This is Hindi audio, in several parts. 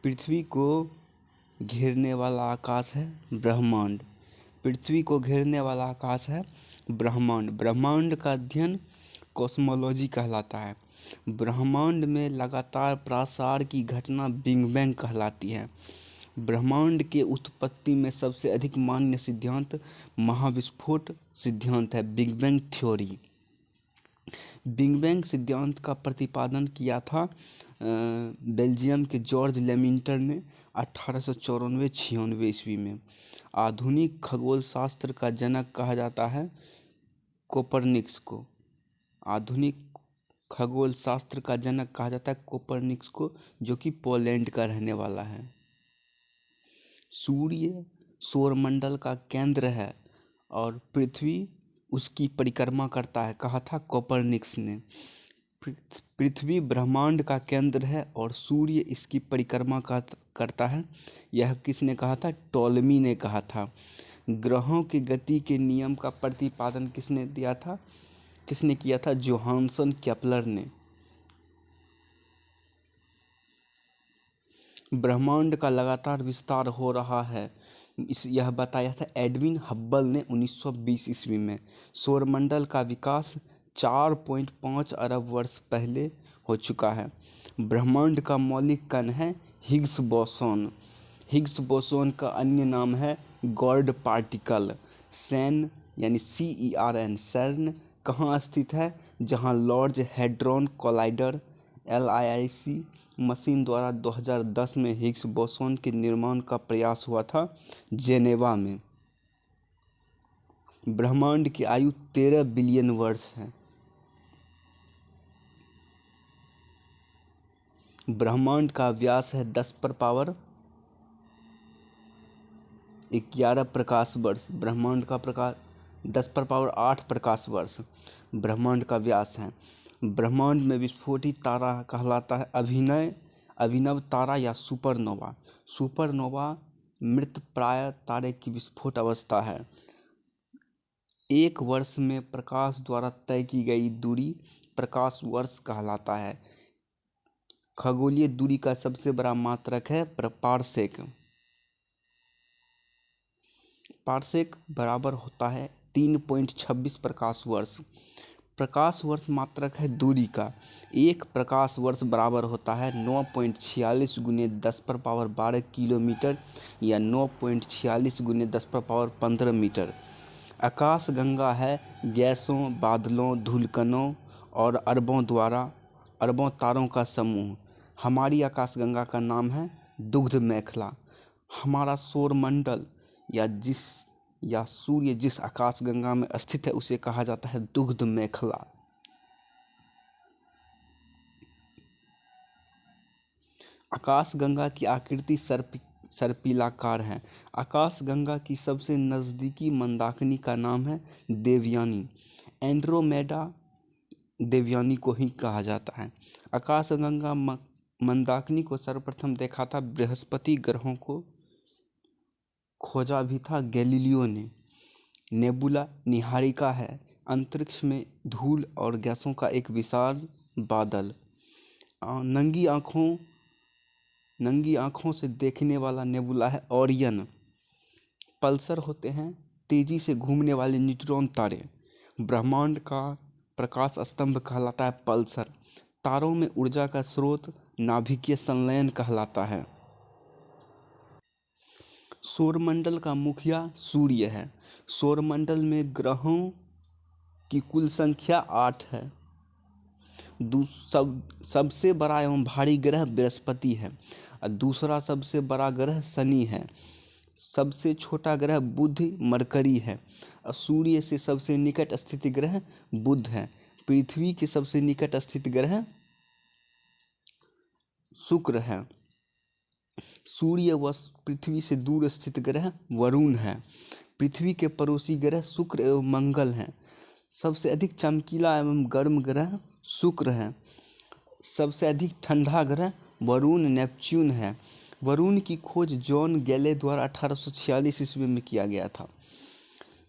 पृथ्वी को घेरने वाला आकाश है ब्रह्मांड। पृथ्वी को घेरने वाला आकाश है ब्रह्मांड। ब्रह्मांड का अध्ययन कॉस्मोलॉजी कहलाता है। ब्रह्मांड में लगातार प्रसार की घटना बिग बैंग कहलाती है। ब्रह्मांड के उत्पत्ति में सबसे अधिक मान्य सिद्धांत महाविस्फोट सिद्धांत है, big bang theory. Big bang सिद्धांत का प्रतिपादन किया था बेल्जियम के जॉर्ज लेमिंटर ने 1894-96 ईस्वी में। आधुनिक खगोल शास्त्र का जनक कहा जाता है कोपरनिकस को। आधुनिक खगोल शास्त्र का जनक कहा जाता है कोपरनिकस को, जो कि पोलैंड का रहने वाला है। सूर्य सौरमंडल का केंद्र है और पृथ्वी उसकी परिक्रमा करता है, कहा था कोपरनिकस ने। पृथ्वी ब्रह्मांड का केंद्र है और सूर्य इसकी परिक्रमा करता है। यह किसने कहा था? टॉलमी ने कहा था। ग्रहों की गति के नियम का प्रतिपादन किसने किया था? जोहानसन केपलर ने। ब्रह्मांड का लगातार विस्तार हो रहा है, यह बताया था एडविन हब्बल ने 1920 ईस्वी में। सौरमंडल का विकास 4.5 अरब वर्ष पहले हो चुका है। ब्रह्मांड का मौलिक कण है हिग्स बोसोन। हिग्स बोसोन का अन्य नाम है गॉड पार्टिकल। CERN यानी CERN CERN कहाँ स्थित है? जहाँ large hadron collider LIC machine द्वारा 2010 में हिग्स बोसोन के निर्माण का प्रयास हुआ था जेनेवा में। ब्रह्मांड की आयु 13 बिलियन वर्ष है। ब्रह्मांड का व्यास है 10⁻11 प्रकाश वर्ष। ब्रह्मांड का प्रकाश 10⁻8 प्रकाश वर्ष ब्रह्मांड का व्यास है। ब्रह्मांड में विस्फोटित तारा कहलाता है अभिनव तारा या सुपरनोवा। सुपरनोवा मृत प्राय तारे की विस्फोट अवस्था है। एक वर्ष में प्रकाश द्वारा तय की गई दूरी प्रकाश वर्ष कहलाता है। खगोलीय दूरी का सबसे बड़ा मात्रक है पारसेक। पारसेक बराबर होता है 3.26 प्रकाश वर्ष। प्रकाश वर्ष मात्रक है दूरी का। एक प्रकाश वर्ष बराबर होता है 9.46 × 10⁻12 किलोमीटर या 9.46 × 10⁻15 मीटर। आकाश गंगा है गैसों, बादलों, धूलकणों और अरबों तारों का समूह। हमारी आकाशगंगा का नाम है दुग्ध मेखला। हमारा सौरमंडल या सूर्य जिस आकाशगंगा में स्थित है उसे कहा जाता है दुग्ध मेखला। आकाशगंगा की आकृति सर्पिलाकार है। आकाशगंगा की सबसे नज़दीकी मंदाकिनी का नाम है देवयानी। एंड्रोमेडा देवयानी को ही कहा जाता है। आकाशगंगा मंदाकिनी को सर्वप्रथम देखा था बृहस्पति ग्रहों को खोजा भी था गैलीलियो ने। नेबुला निहारिका है अंतरिक्ष में धूल और गैसों का एक विशाल बादल। नंगी आँखों से देखने वाला नेबुला है ओरियन। पल्सर होते हैं तेजी से घूमने वाले न्यूट्रॉन तारे। ब्रह्मांड का प्रकाश स्तंभ कहलाता है पल्सर। तारों में ऊर्जा का स्रोत नाभिकीय संलयन कहलाता है। सौरमंडल का मुखिया सूर्य है। सौरमंडल में ग्रहों की कुल संख्या 8 है। सबसे बड़ा एवं भारी ग्रह बृहस्पति है और दूसरा सबसे बड़ा ग्रह शनि है। सबसे छोटा ग्रह बुध मरकरी है और सूर्य से सबसे निकट स्थित ग्रह बुध है। पृथ्वी के सबसे निकट स्थित ग्रह शुक्र है। सूर्य व पृथ्वी से दूर स्थित ग्रह वरुण है। पृथ्वी के पड़ोसी ग्रह शुक्र एवं मंगल हैं। सबसे अधिक चमकीला एवं गर्म ग्रह शुक्र है। सबसे अधिक ठंडा ग्रह वरुण नेपच्यून है। वरुण की खोज जॉन गैले द्वारा 1846 ईस्वी में किया गया था।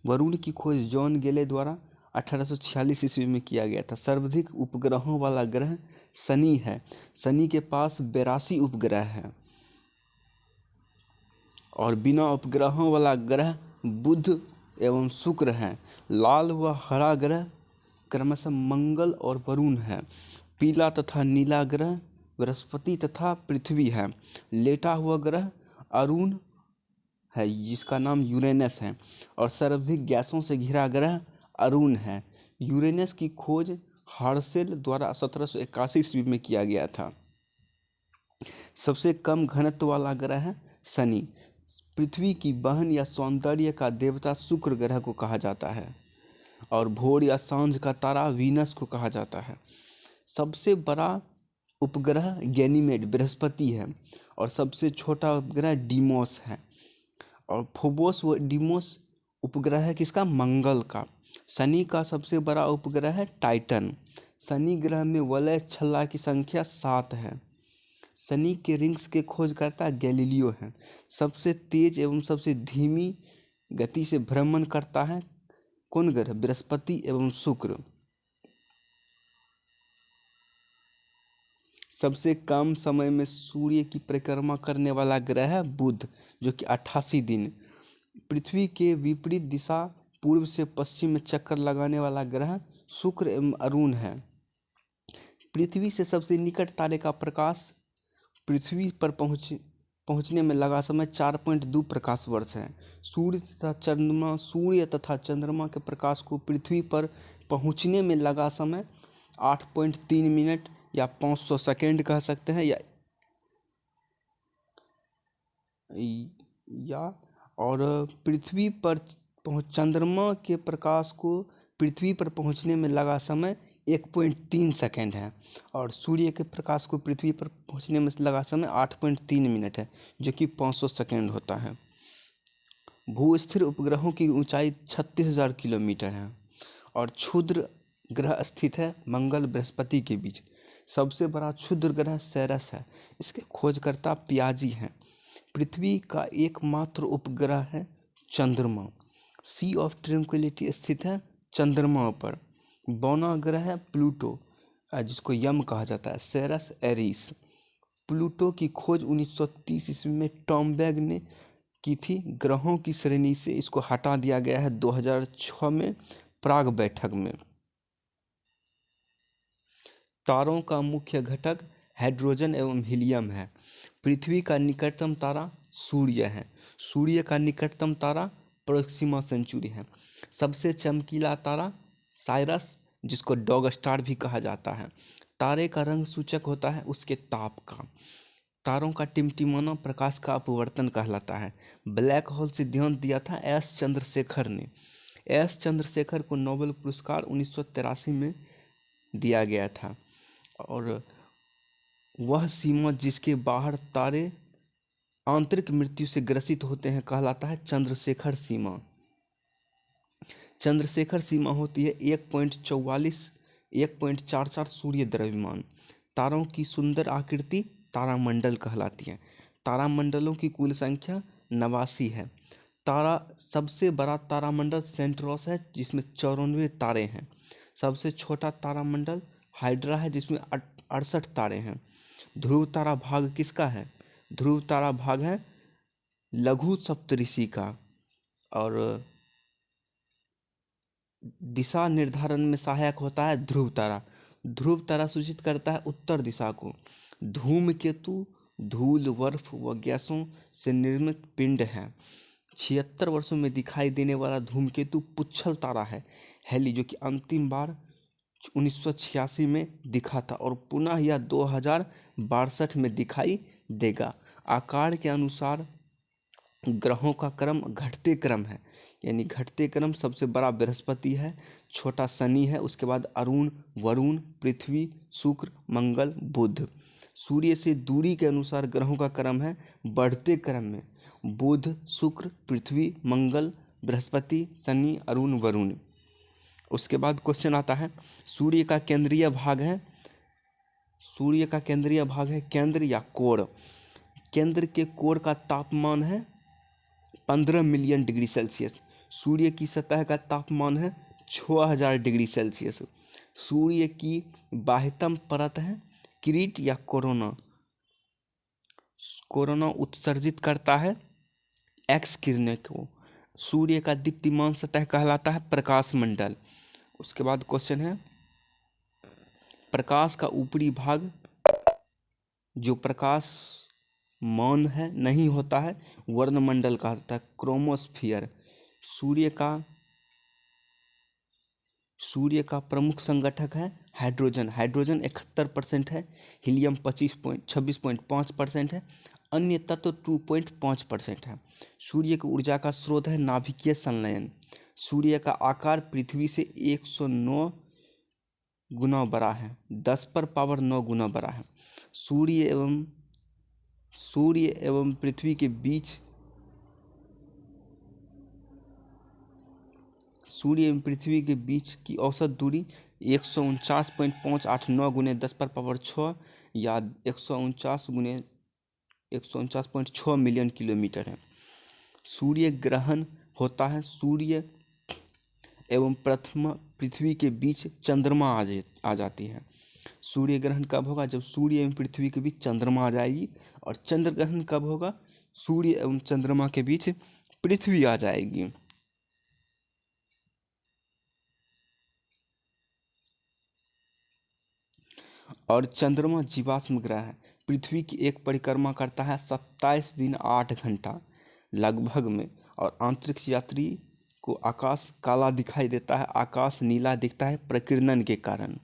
वरुण की खोज जॉन गैले द्वारा 1846 ईस्वी में किया गया था। सर्वाधिक उपग्रहों वाला ग्रह शनि है। शनि के पास 82 उपग्रह हैं। और बिना उपग्रहों वाला ग्रह बुध एवं शुक्र हैं। लाल व हरा ग्रह क्रमशः मंगल और वरुण है। पीला तथा नीला ग्रह बृहस्पति तथा पृथ्वी है। लेटा हुआ ग्रह अरुण है जिसका नाम यूरेनस है। और सर्वाधिक गैसों से घिरा ग्रह अरुण है। यूरेनस की खोज हर्शेल द्वारा 1781 ईस्वी में किया गया था। सबसे कम घनत्व वाला ग्रह है शनि। पृथ्वी की बहन या सौंदर्य का देवता शुक्र ग्रह को कहा जाता है। और भोर या सांझ का तारा वीनस को कहा जाता है। सबसे बड़ा उपग्रह गैनीमेड बृहस्पति है। और सबसे छोटा उपग्रह डीमोस है। और फोबोस व डीमोस उपग्रह है किसका, मंगल का। शनि का सबसे बड़ा उपग्रह है टाइटन। शनि ग्रह में वलय छल्ला की संख्या 7 है। शनि के रिंग्स के खोजकर्ता गैलीलियो हैं। सबसे तेज एवं सबसे धीमी गति से भ्रमण करता है कौन ग्रह, बृहस्पति एवं शुक्र। सबसे कम समय में सूर्य की परिक्रमा करने वाला ग्रह है बुध, जो कि 88 दिन। पृथ्वी के विपरीत दिशा पूर्व से पश्चिम में चक्कर लगाने वाला ग्रह शुक्र एवं अरुण है। पृथ्वी से सबसे निकट तारे का प्रकाश पृथ्वी पर पहुंचने में लगा समय 4.2 प्रकाश वर्ष है। सूर्य तथा चंद्रमा के प्रकाश को पृथ्वी पर पहुंचने में लगा समय 8.3 मिनट या 500 सेकेंड कह सकते हैं और पृथ्वी पर चंद्रमा के प्रकाश को पृथ्वी पर पहुंचने में लगा समय 1.3 सेकेंड है। और सूर्य के प्रकाश को पृथ्वी पर पहुंचने में लगा समय 8.3 मिनट है, जो कि 500 सेकेंड होता है। भूस्थिर उपग्रहों की ऊंचाई 36,000 किलोमीटर है। और क्षुद्र ग्रह स्थित है मंगल बृहस्पति के बीच। सबसे बड़ा क्षुद्र ग्रह सेरस है। इसके खोजकर्ता पियाजी हैं। पृथ्वी का एकमात्र उपग्रह है चंद्रमा। सी ऑफ ट्रैंक्विलिटी स्थित है चंद्रमा पर। बौना ग्रह है प्लूटो, जिसको यम कहा जाता है। सेरस एरिस। प्लूटो की खोज 1930 ईस्वी में टॉम बैग ने की थी। ग्रहों की श्रेणी से इसको हटा दिया गया है 2006 में प्राग बैठक में। तारों का मुख्य घटक हाइड्रोजन एवं हीलियम है। पृथ्वी का निकटतम तारा सूर्य है। सूर्य का निकटतम तारा प्रोक्सिमा सेंचुरी है। सबसे चमकीला तारा साइरस, जिसको डॉग स्टार भी कहा जाता है। तारे का रंग सूचक होता है उसके ताप का। तारों का टिमटिमाना प्रकाश का अपवर्तन कहलाता है। ब्लैक होल सिद्धांत दिया था एस चंद्रशेखर ने। एस चंद्रशेखर को नोबेल पुरस्कार 1983 में दिया गया था। और वह सीमा जिसके बाहर तारे आंतरिक मृत्यु से ग्रसित होते हैं कहलाता है चंद्रशेखर सीमा। चंद्रशेखर सीमा होती है 1.44 सूर्य द्रव्यमान। तारों की सुंदर आकृति तारामंडल कहलाती है। तारामंडलों की कुल संख्या 89 है। सबसे बड़ा तारामंडल सेंट्रोस है, जिसमें 94 तारे हैं। सबसे छोटा तारामंडल हाइड्रा है, जिसमें 68 तारे हैं। ध्रुव तारा भाग किसका है? ध्रुव तारा भाग है लघु सप्तऋषि का। और दिशा निर्धारण में सहायक होता है ध्रुव तारा। ध्रुव तारा सूचित करता है उत्तर दिशा को। धूमकेतु धूल, बर्फ व गैसों से निर्मित पिंड है। 76 वर्षों में दिखाई देने वाला धूमकेतु पुच्छल तारा है हेली, जो कि अंतिम बार 1986 में दिखा था और पुनः यह 2062 में दिखाई देगा। आकार के अनुसार ग्रहों का क्रम घटते क्रम है, यानी घटते क्रम सबसे बड़ा बृहस्पति है, छोटा शनि है, उसके बाद अरुण, वरुण, पृथ्वी, शुक्र, मंगल, बुध। सूर्य से दूरी के अनुसार ग्रहों का क्रम है बढ़ते क्रम में बुध, शुक्र, पृथ्वी, मंगल, बृहस्पति, शनि, अरुण, वरुण। उसके बाद क्वेश्चन आता है सूर्य का केंद्रीय भाग है केंद्र या कोर। केंद्र के कोर का तापमान है 15 मिलियन डिग्री सेल्सियस। सूर्य की सतह का तापमान है 6000 डिग्री सेल्सियस। सूर्य की बाह्यतम परत है किरीट या कोरोना। कोरोना उत्सर्जित करता है एक्स किरणें को सूर्य का दीप्तिमान सतह कहलाता है प्रकाश मंडल। उसके बाद क्वेश्चन है, प्रकाश का ऊपरी भाग जो प्रकाश मौन है नहीं होता है वर्णमंडल कहलाता है क्रोमोस्फियर। सूर्य का प्रमुख संगठक है हाइड्रोजन। हाइड्रोजन 71% है, हीलियम 26.5% है, अन्य तत्व 2.5% है। सूर्य की ऊर्जा का स्रोत है नाभिकीय संलयन। सूर्य का आकार पृथ्वी से 109 गुना बड़ा है, 10⁻9 गुना बड़ा है। सूर्य एवं पृथ्वी के बीच की औसत दूरी 149.589 गुने 10⁻6 या 149.6 मिलियन किलोमीटर है। सूर्य ग्रहण होता है, सूर्य एवं पृथ्वी के बीच चंद्रमा आ जाती है। सूर्य ग्रहण कब होगा? जब सूर्य एवं पृथ्वी के बीच चंद्रमा आ जाएगी। और चंद्र ग्रहण कब होगा? सूर्य एवं चंद्रमा के बीच पृथ्वी आ जाएगी। और चंद्रमा जीवाश्म ग्रह है। पृथ्वी की एक परिक्रमा करता है 27 दिन 8 घंटा लगभग में। और अंतरिक्ष यात्री को आकाश काला दिखाई देता है, आकाश नीला दिखता है प्रकीर्णन के कारण।